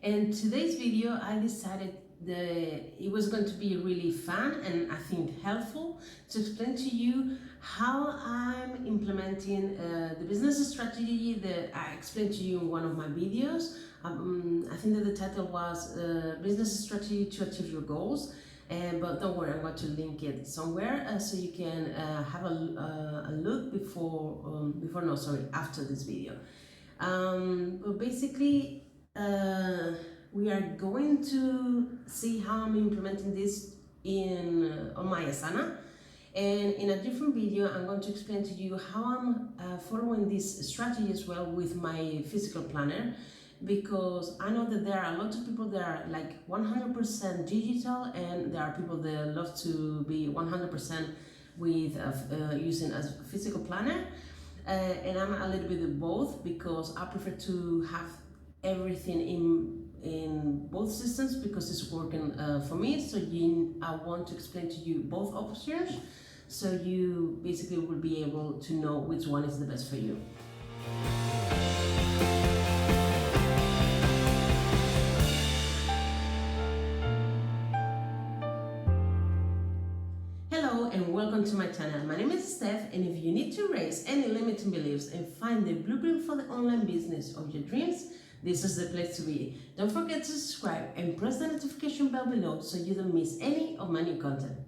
And today's video, I decided that it was going to be really fun and I think helpful to explain to you how I'm implementing the business strategy that I explained to you in one of my videos. I think that the title was Business Strategy to Achieve Your Goals. But don't worry, I'm going to link it somewhere so you can have a look after this video. But basically, we are going to see how I'm implementing this on my Asana. And in a different video, I'm going to explain to you how I'm following this strategy as well with my physical planner, because I know that there are a lot of people that are like 100% digital, and there are people that love to be 100% with using a physical planner. And I'm a little bit of both, because I prefer to have everything in both systems because it's working for me. So I want to explain to you both options, so you basically will be able to know which one is the best for you. Hello and welcome to my channel. My name is Stef, and if you need to erase any limiting beliefs and find the blueprint for the online business of your dreams, this is the place to be. Don't forget to subscribe and press the notification bell below so you don't miss any of my new content.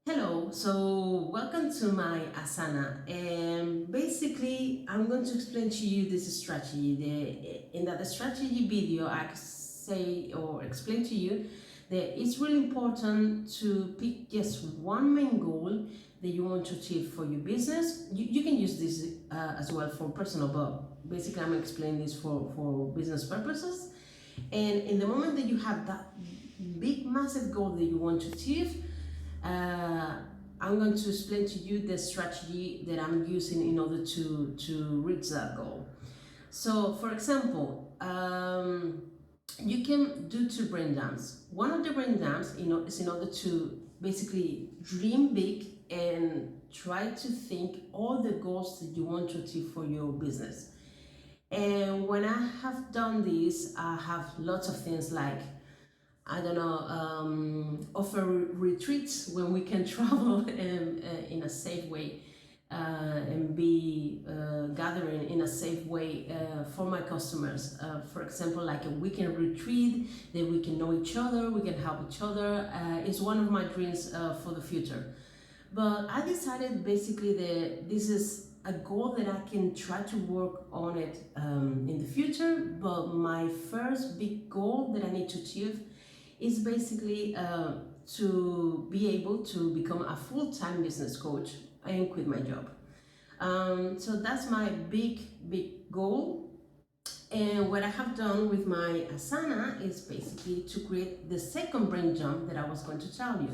Hello, so welcome to my Asana, and basically I'm going to explain to you this strategy. In that strategy video, I say or explain to you that it's really important to pick just one main goal that you want to achieve for your business. You can use this as well for personal, but basically I'm explaining this for business purposes. And in the moment that you have that big massive goal that you want to achieve, I'm going to explain to you the strategy that I'm using in order to reach that goal. So for example, you can do two brain dumps. One of the brain dumps, is in order to basically dream big and try to think all the goals that you want to achieve for your business. And when I have done this, I have lots of things like, I don't know, offer retreats when we can travel in a safe way, and be gathering in a safe way for my customers. For example, like a weekend retreat that we can know each other, we can help each other. Is one of my dreams for the future. But I decided basically that this is a goal that I can try to work on it in the future. But my first big goal that I need to achieve is basically to be able to become a full-time business coach and quit my job. So that's my big goal. And what I have done with my Asana is basically to create the second brain jump that I was going to tell you.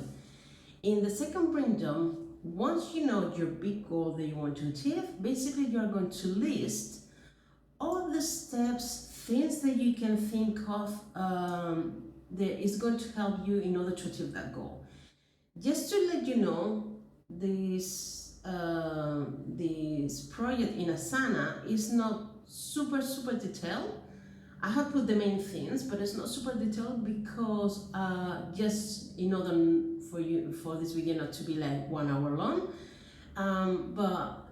In the second brain jump, once you know your big goal that you want to achieve, basically you are going to list all the steps, things that you can think of that is going to help you in order to achieve that goal. Just to let you know, this project in Asana is not super detailed. I have put the main things, but it's not super detailed because just in order for this video not to be like 1 hour long. But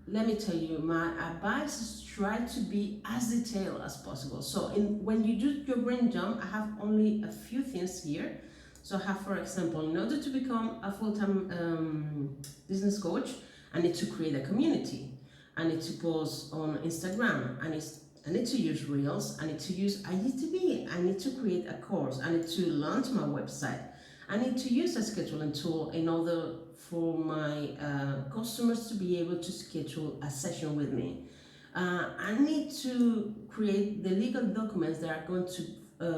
let me tell you, my advice is try to be as detailed as possible. So when you do your brain jump, I have only a few things here. So I have, for example, in order to become a full-time business coach, I need to create a community. I need to post on Instagram. I need to use Reels. I need to use IGTV. I need to create a course. I need to launch my website. I need to use a scheduling tool in order for my customers to be able to schedule a session with me. I need to create the legal documents that are going to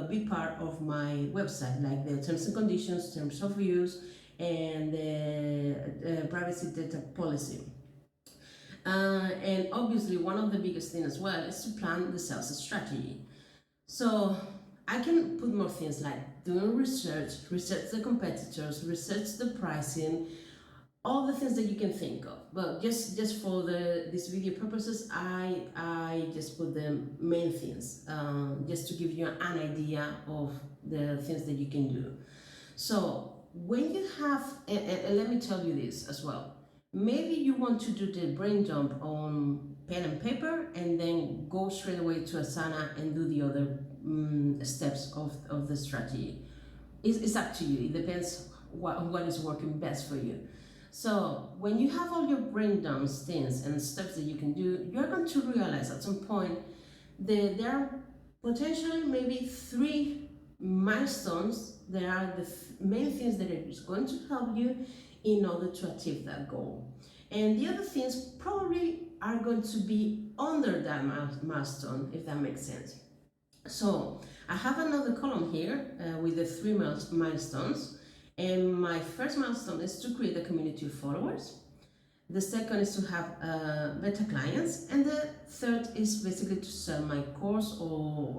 be part of my website, like the terms and conditions, terms of use, and the privacy data policy. And obviously, one of the biggest things as well is to plan the sales strategy. So I can put more things like doing research the competitors, research the pricing, all the things that you can think of. But just for this video purposes, I just put the main things, just to give you an idea of the things that you can do. So when you have, and let me tell you this as well, maybe you want to do the brain dump on pen and paper and then go straight away to Asana and do the other steps of the strategy. It's up to you. It depends what is working best for you. So when you have all your brain dumps, things and steps that you can do, you're going to realize at some point that there are potentially maybe 3 milestones that are the main things that are going to help you in order to achieve that goal. And the other things probably are going to be under that milestone, if that makes sense. So I have another column here with the 3 milestones. And my first milestone is to create a community of followers. The second is to have beta clients. And the third is basically to sell my course or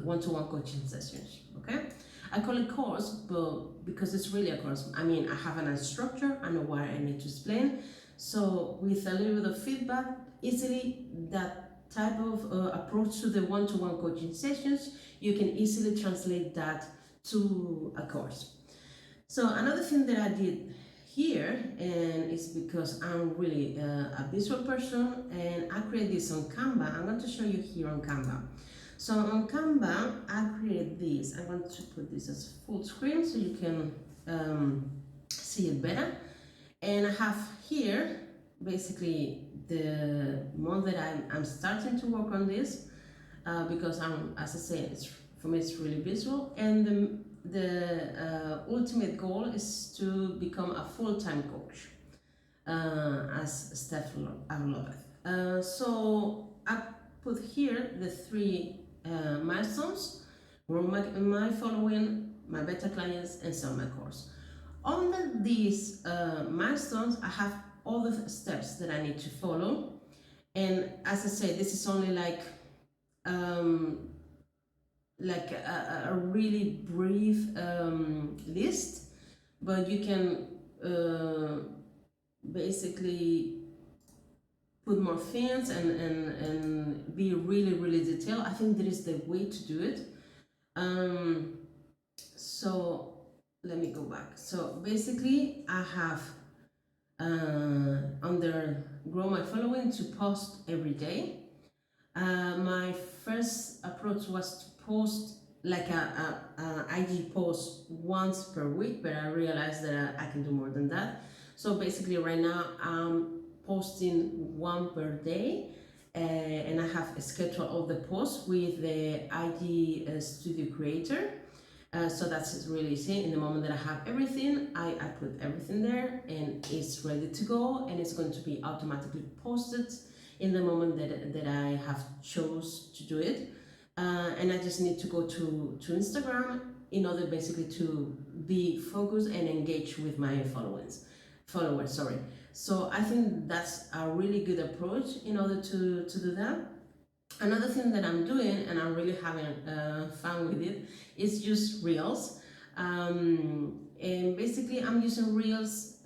one-to-one coaching sessions, okay? I call it course, but because it's really a course. I mean, I have a nice structure, I know what I need to explain. So with a little bit of feedback, easily that type of approach to the one-to-one coaching sessions, you can easily translate that to a course. So another thing that I did here, and it's because I'm really a visual person, and I create this on Canva. I'm going to show you here on Canva. So on Canva, I create this. I'm going to put this as full screen so you can see it better. And I have here basically the month that I'm starting to work on this because as I say, for me it's really visual, and the ultimate goal is to become a full-time coach as Stef Lopez. So I put here the 3 milestones: grow my following, my beta clients, and sell my course. Under these milestones, I have all the steps that I need to follow. And as I say, this is only like a really brief list, but you can basically put more things and be really detailed. I think that is the way to do it. So let me go back. So basically I have under grow my following to post every day. My first approach was to post like a IG post once per week, but I realized that I can do more than that. So basically right now I'm posting 1 per day, and I have a schedule of the posts with the IG Studio Creator. So that's really easy. In the moment that I have everything, I put everything there and it's ready to go, and it's going to be automatically posted in the moment that I have chose to do it. And I just need to go to Instagram in order basically to be focused and engage with my followers. So I think that's a really good approach in order to do that. Another thing that I'm doing, and I'm really having fun with it, is just Reels. And basically I'm using Reels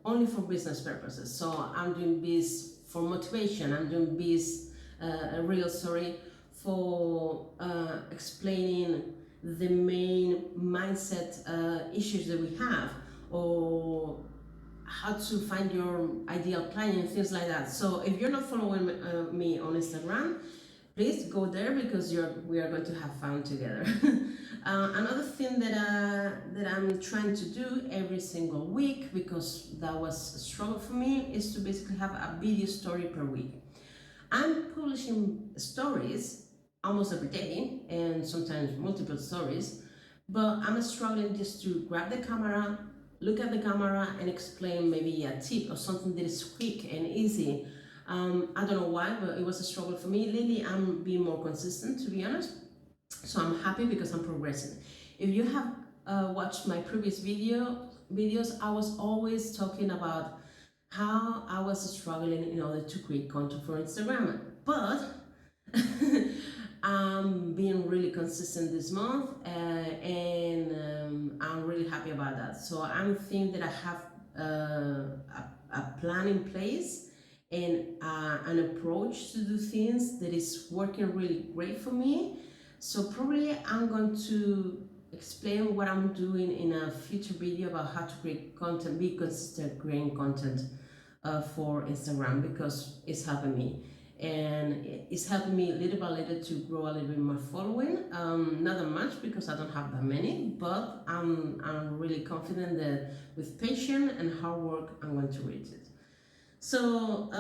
only for business purposes. So I'm doing this for motivation, I'm doing this Reels, for explaining the main mindset issues that we have, or how to find your ideal client, things like that. So if you're not following me on Instagram, please go there because we are going to have fun together. Another thing that I'm trying to do every single week, because that was a struggle for me, is to basically have a video story per week. I'm publishing stories almost every day, and sometimes multiple stories, but I'm struggling just to grab the camera, look at the camera, and explain maybe a tip or something that is quick and easy. I don't know why, but it was a struggle for me. Lately, I'm being more consistent, to be honest. So I'm happy because I'm progressing. If you have watched my previous videos, I was always talking about how I was struggling in order to create content for Instagram. But I'm being really consistent this month, and I'm really happy about that. So I'm thinking that I have a plan in place and an approach to do things that is working really great for me. So probably I'm going to explain what I'm doing in a future video about how to create content, be consistent creating content for Instagram, because it's helping me. And it's helping me little by little to grow a little bit more following. Not that much because I don't have that many, but I'm really confident that with patience and hard work, I'm going to reach it. So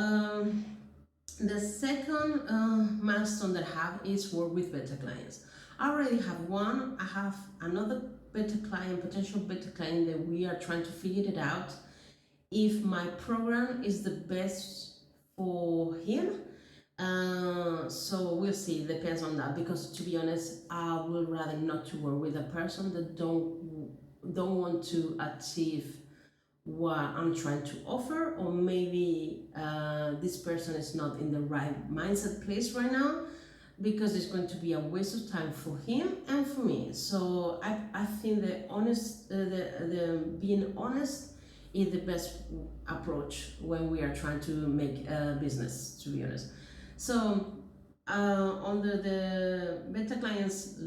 the second milestone that I have is work with beta clients. I already have one. I have another beta client, potential beta client, that we are trying to figure it out if my program is the best for him. So we'll see, it depends on that, because to be honest, I would rather not to work with a person that don't want to achieve what I'm trying to offer, or maybe this person is not in the right mindset place right now, because it's going to be a waste of time for him and for me. So I think the being honest is the best approach when we are trying to make a business, to be honest. So under the beta clients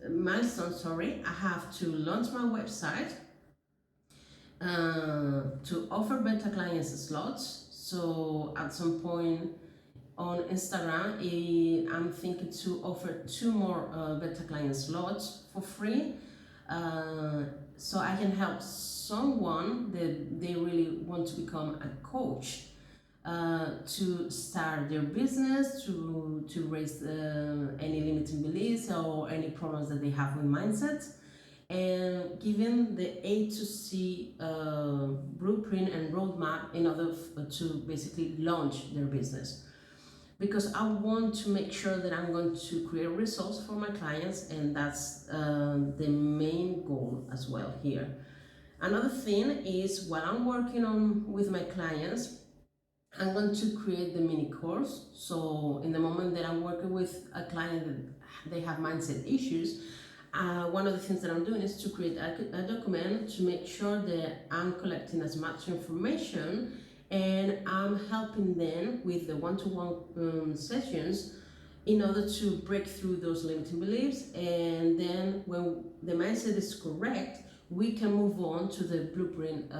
milestone, I have to launch my website, to offer beta clients slots. So at some point on Instagram, I'm thinking to offer 2 more beta client slots for free, so I can help someone that they really want to become a coach, to start their business, to raise any limiting beliefs or any problems that they have with mindset, and given the A to C blueprint and roadmap in order to basically launch their business. Because I want to make sure that I'm going to create results for my clients, and that's the main goal as well here. Another thing is, while I'm working on with my clients, I'm going to create the mini course. So in the moment that I'm working with a client that they have mindset issues, one of the things that I'm doing is to create a document to make sure that I'm collecting as much information, and I'm helping them with the one-to-one sessions in order to break through those limiting beliefs. And then when the mindset is correct, we can move on to the blueprint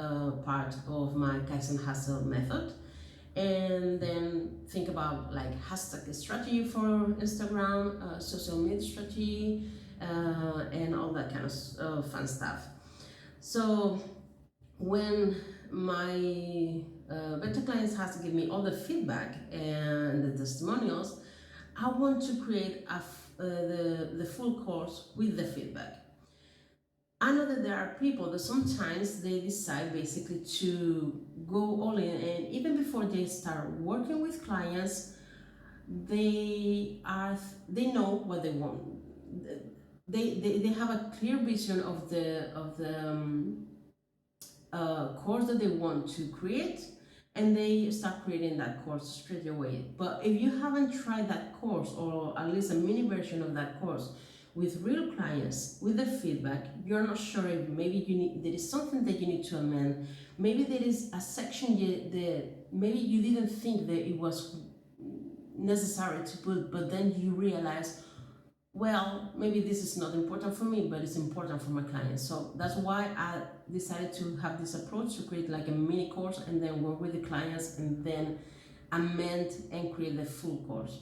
part of my Kaizen Hustle method, and then think about like hashtag strategy for Instagram, social media strategy, and all that kind of fun stuff. So when my beta clients has to give me all the feedback and the testimonials, I want to create the full course with the feedback. I know that there are people that sometimes they decide basically to go all in, and even before they start working with clients, they know what they want. They have a clear vision of the course that they want to create, and they start creating that course straight away. But if you haven't tried that course, or at least a mini version of that course with real clients, with the feedback, you're not sure if maybe there is something that you need to amend. Maybe there is a section that maybe you didn't think that it was necessary to put, but then you realize, well, maybe this is not important for me, but it's important for my clients. So that's why I decided to have this approach, to create like a mini course and then work with the clients and then amend and create the full course.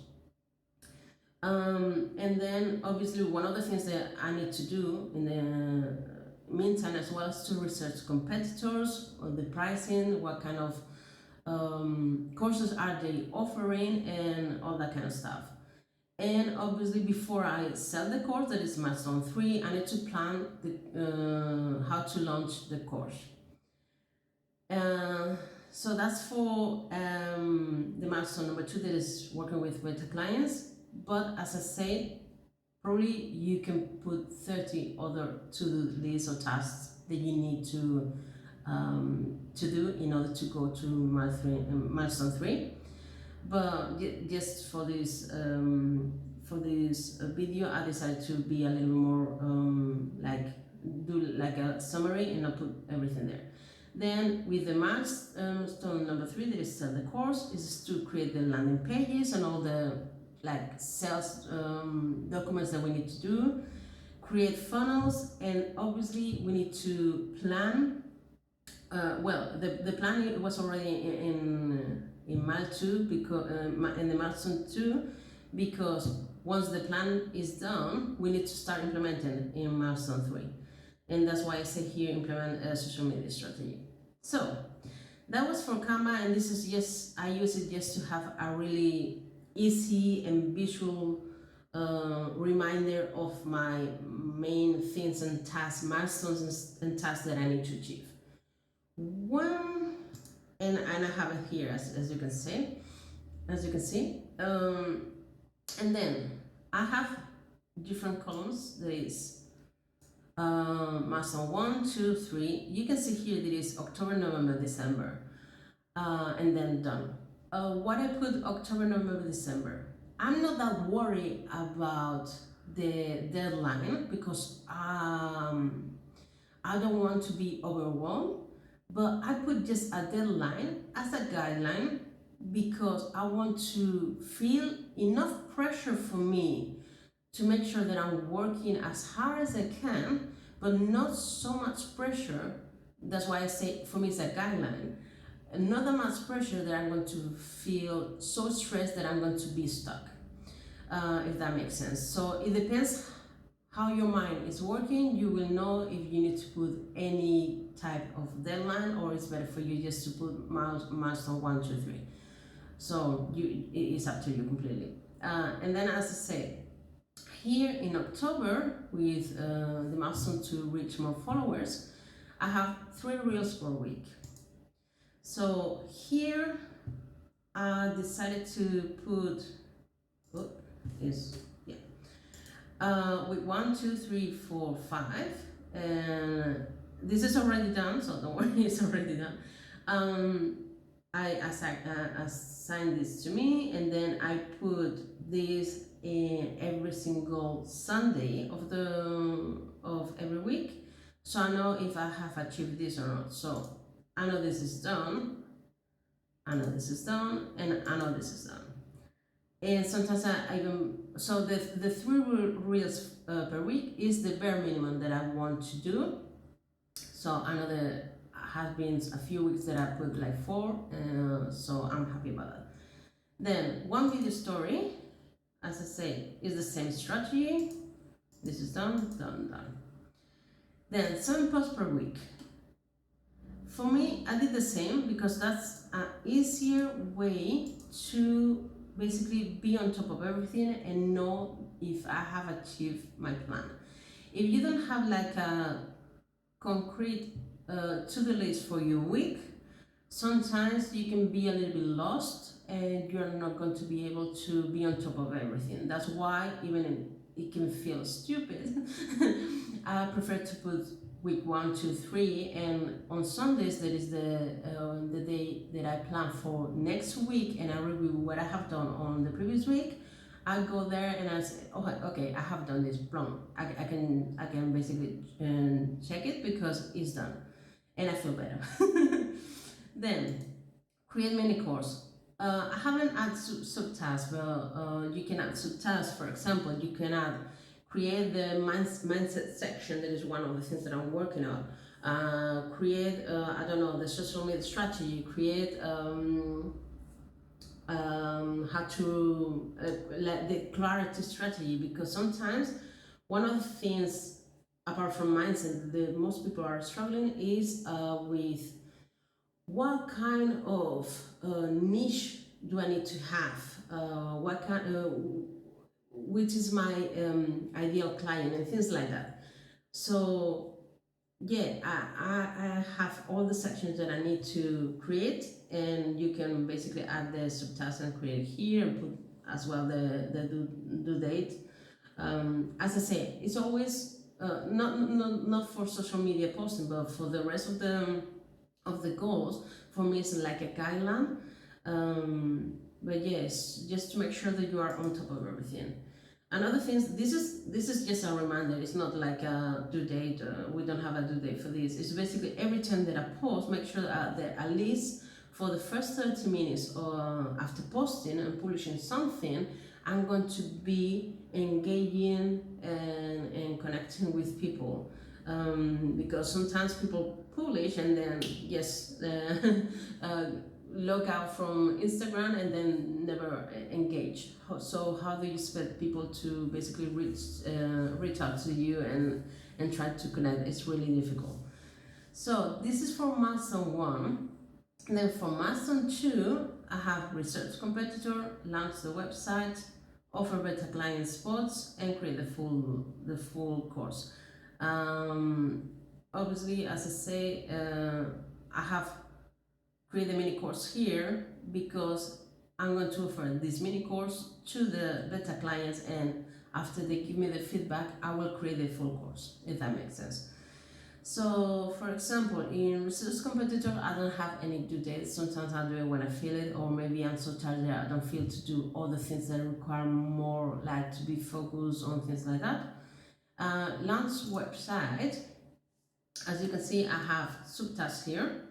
And then obviously one of the things that I need to do in the meantime as well is to research competitors, or the pricing, what kind of courses are they offering, and all that kind of stuff. And obviously before I sell the course, that is milestone 3, I need to plan how to launch the course. So that's for the milestone number 2, that is working with beta clients. But as I said, probably you can put 30 other to-do lists or tasks that you need to do in order to go to milestone 3. But just for this video, I decided to be a little more do like a summary and not put everything there. Then with the milestone number 3, that is the course, is to create the landing pages and all the like sales documents that we need to do, create funnels, and obviously we need to plan. Well, the plan was already in mile 2 because in the milestone 2, because once the plan is done, we need to start implementing in milestone 3. And that's why I say here implement a social media strategy. So that was for Canva, and this is just, I use it just to have a really easy and visual reminder of my main things and tasks, milestones and tasks that I need to achieve. And I have it here as you can see, and then I have different columns. There is milestone 1, 2, 3. You can see here there is October, November, December, and then done. What I put October, November, December, I'm not that worried about the deadline because I don't want to be overwhelmed, but I put just a deadline as a guideline because I want to feel enough pressure for me to make sure that I'm working as hard as I can, but not so much pressure. That's why I say for me it's a guideline. Not that much pressure that I'm going to feel so stressed that I'm going to be stuck, if that makes sense. So it depends how your mind is working. You will know if you need to put any type of deadline, or it's better for you just to put milestone 1, 2, 3. So it's up to you completely. And then as I said, here in October with the milestone to reach more followers, I have 3 reels per week. So here I decided to put with 1, 2, 3, 4, 5, and this is already done, so don't worry, it's already done. I assigned this to me, and then I put this in every single Sunday of every week, so I know if I have achieved this or not. So I know this is done, I know this is done, and I know this is done. And sometimes I even, so the 3 reels per week is the bare minimum that I want to do. So I know that has been a few weeks that I put like 4, so I'm happy about that. Then 1 video story, as I say, is the same strategy. This is done, done, done. Then 7 posts per week. For me, I did the same because that's an easier way to basically be on top of everything and know if I have achieved my plan. If you don't have like a concrete to-do list for your week, sometimes you can be a little bit lost and you're not going to be able to be on top of everything. That's why even it can feel stupid, I prefer to put week 1, 2, 3, and on Sundays that is the day that I plan for next week, and I review what I have done on the previous week. I go there and I say, oh, okay, I have done this. I can basically check it because it's done, and I feel better. Then create mini course. I haven't added subtasks. Well, you can add subtasks. For example, you can add create the mindset section. That is one of the things that I'm working on. Create I don't know, the social media strategy. Create how to the clarity strategy, because sometimes one of the things apart from mindset that most people are struggling is with what kind of niche do I need to have, what kind which is my ideal client and things like that. So yeah, I have all the sections that I need to create, and you can basically add the subtasks and create here and put as well the due date. As I say, it's always not for social media posting, but for the rest of the goals. For me, it's like a guideline. But yes, just to make sure that you are on top of everything. Another thing, this is just a reminder. It's not like a due date. We don't have a due date for this. It's basically every time that I post, make sure that at least for the first 30 minutes or after posting and publishing something, I'm going to be engaging and connecting with people. Because sometimes people publish and then yes, log out from Instagram and then never engage. So how do you expect people to basically reach out to you and try to connect? It's really difficult. So this is for milestone 1. And then for milestone 2, I have research competitor, launch the website, offer beta client spots, and create the full course. Obviously, as I say, I have created a mini course here because I'm going to offer this mini course to the beta clients, and after they give me the feedback, I will create a full course, if that makes sense. So, for example, in research competitor, I don't have any due dates. Sometimes I do it when I feel it, or maybe I'm so tired that I don't feel to do all the things that require more, like to be focused on things like that. Launch website, as you can see, I have subtasks here.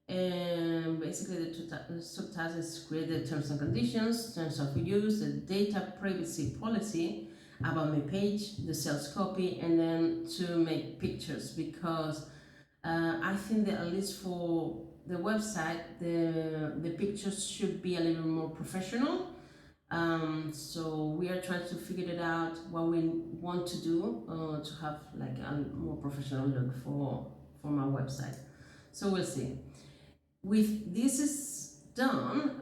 And basically the subtasks is create the terms and conditions, terms of use, the data privacy policy, about my page, the sales copy, and then to make pictures, because I think that at least for the website, the pictures should be a little more professional. So we are trying to figure it out what we want to do to have like a more professional look for my website. So we'll see. With this is done,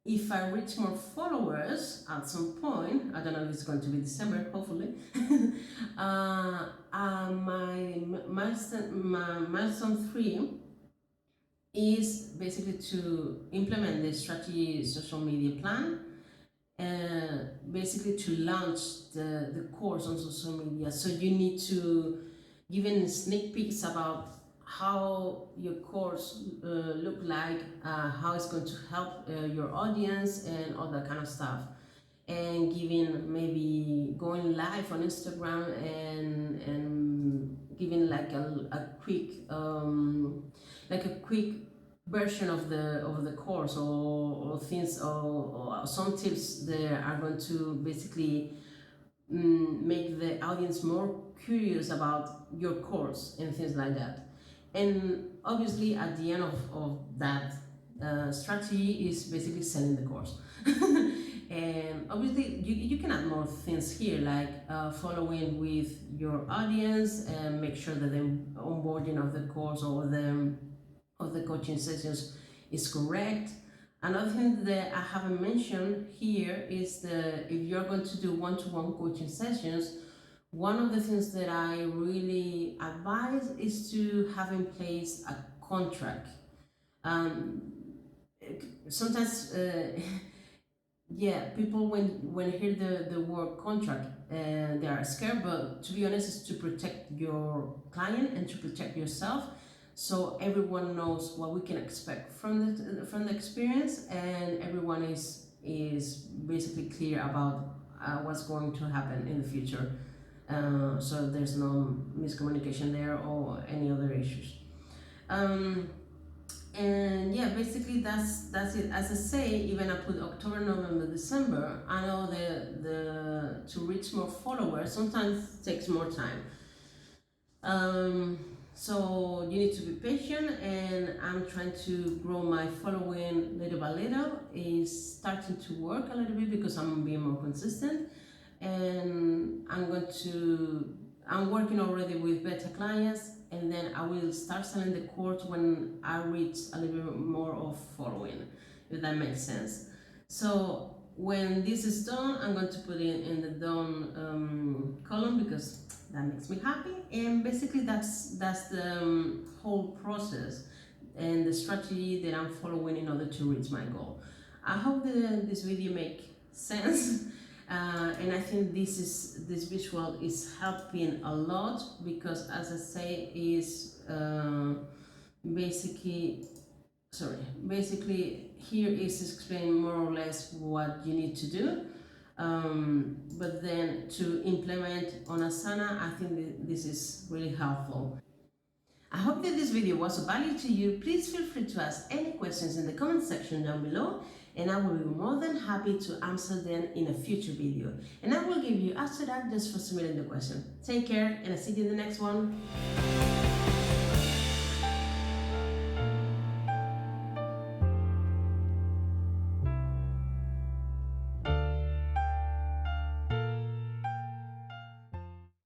if I reach more followers at some point, I don't know if it's going to be December, hopefully, my milestone 3 is basically to implement the strategy social media plan, basically to launch the course on social media. So you need to give in sneak peeks about how your course look like, how it's going to help your audience and all that kind of stuff, and giving maybe going live on Instagram and giving like a quick version of the course, or things, or some tips that are going to basically make the audience more curious about your course and things like that. And obviously at the end of that strategy is basically selling the course. And obviously you can add more things here, like following with your audience and make sure that the onboarding of the course or the coaching sessions is correct. Another thing that I haven't mentioned here is if you're going to do one-to-one coaching sessions, one of the things that I really advise is to have in place a contract. Sometimes, yeah, people when hear the word contract, they are scared. But to be honest, it's to protect your client and to protect yourself, so everyone knows what we can expect from the experience, and everyone is basically clear about what's going to happen in the future. So there's no miscommunication there or any other issues. And yeah, basically that's it. As I say, even I put October, November, December. I know the to reach more followers sometimes takes more time. So you need to be patient, and I'm trying to grow my following little by little. Is starting to work a little bit because I'm being more consistent, and I'm working already with beta clients, and then I will start selling the course when I reach a little bit more of following, if that makes sense. So when this is done, I'm going to put it in the done column, because that makes me happy. And basically that's the whole process and the strategy that I'm following in order to reach my goal. I hope that this video makes sense. And I think this visual is helping a lot, because as I say, is basically here is explaining more or less what you need to do. but then to implement on Asana, I think that this is really helpful. I hope that this video was of value to you. Please feel free to ask any questions in the comment section down below, and I will be more than happy to answer them in a future video. And I will give you after that just for submitting the question. Take care, and I'll see you in the next one.